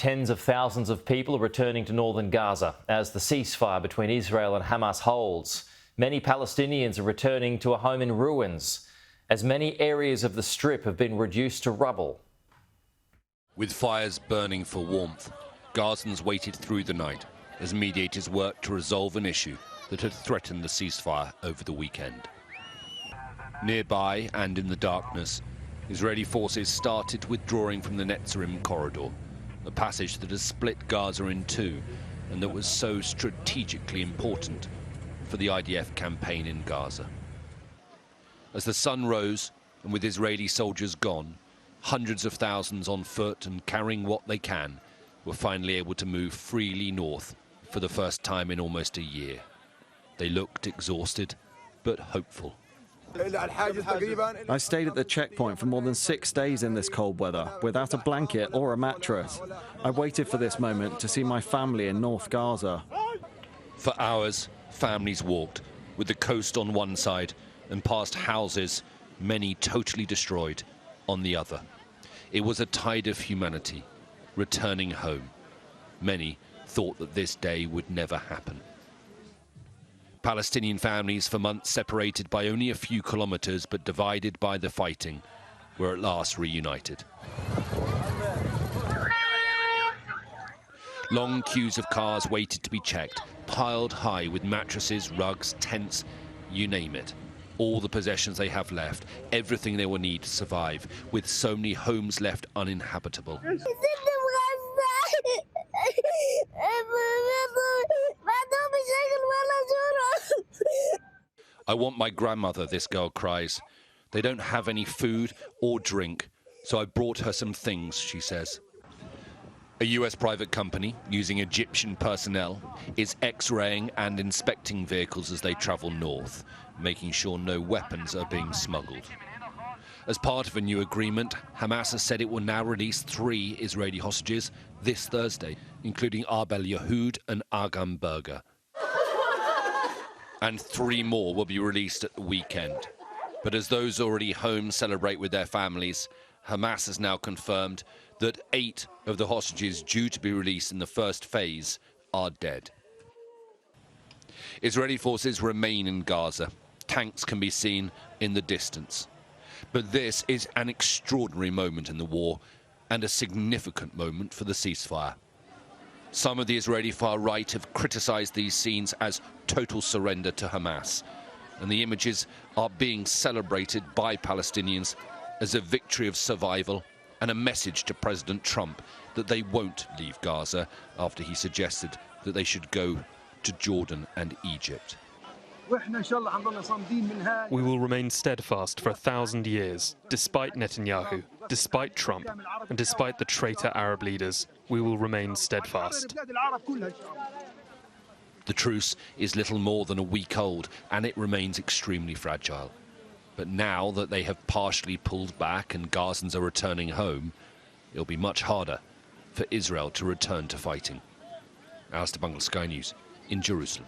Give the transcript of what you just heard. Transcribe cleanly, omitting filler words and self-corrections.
Tens of thousands of people are returning to northern Gaza as the ceasefire between Israel and Hamas holds. Many Palestinians are returning to a home in ruins, as many areas of the Strip have been reduced to rubble. With fires burning for warmth, Gazans waited through the night as mediators worked to resolve an issue that had threatened the ceasefire over the weekend. Nearby and in the darkness, Israeli forces started withdrawing from the Netzarim corridor, a passage that has split Gaza in two and that was so strategically important for the IDF campaign in Gaza. As the sun rose and with Israeli soldiers gone, hundreds of thousands on foot and carrying what they can were finally able to move freely north for the first time in almost a year. They looked exhausted but hopeful. I stayed at the checkpoint for more than 6 days in this cold weather, without a blanket or a mattress. I waited for this moment to see my family in North Gaza. For hours, families walked, with the coast on one side and past houses, many totally destroyed, on the other. It was a tide of humanity, returning home. Many thought that this day would never happen. Palestinian families, for months separated by only a few kilometers but divided by the fighting, were at last reunited. Long queues of cars waited to be checked, piled high with mattresses, rugs, tents, you name it. All the possessions they have left, everything they will need to survive, with so many homes left uninhabitable. I want my grandmother, this girl cries. They don't have any food or drink, so I brought her some things, she says. A US private company, using Egyptian personnel, is X-raying and inspecting vehicles as they travel north, making sure no weapons are being smuggled. As part of a new agreement, Hamas has said it will now release 3 Israeli hostages this Thursday, including Arbel Yehud and Agam Berger. And 3 more will be released at the weekend. But as those already home celebrate with their families, Hamas has now confirmed that 8 of the hostages due to be released in the first phase are dead. Israeli forces remain in Gaza. Tanks can be seen in the distance. But this is an extraordinary moment in the war and a significant moment for the ceasefire. Some of the Israeli far right have criticized these scenes as total surrender to Hamas, and the images are being celebrated by Palestinians as a victory of survival and a message to President Trump that they won't leave Gaza after he suggested that they should go to Jordan and Egypt. We will remain steadfast for 1,000 years, despite Netanyahu, despite Trump, and despite the traitor Arab leaders. We will remain steadfast. The truce is little more than a week old, and it remains extremely fragile. But now that they have partially pulled back and Gazans are returning home, it'll be much harder for Israel to return to fighting. Alistair Bungle, Sky News, in Jerusalem.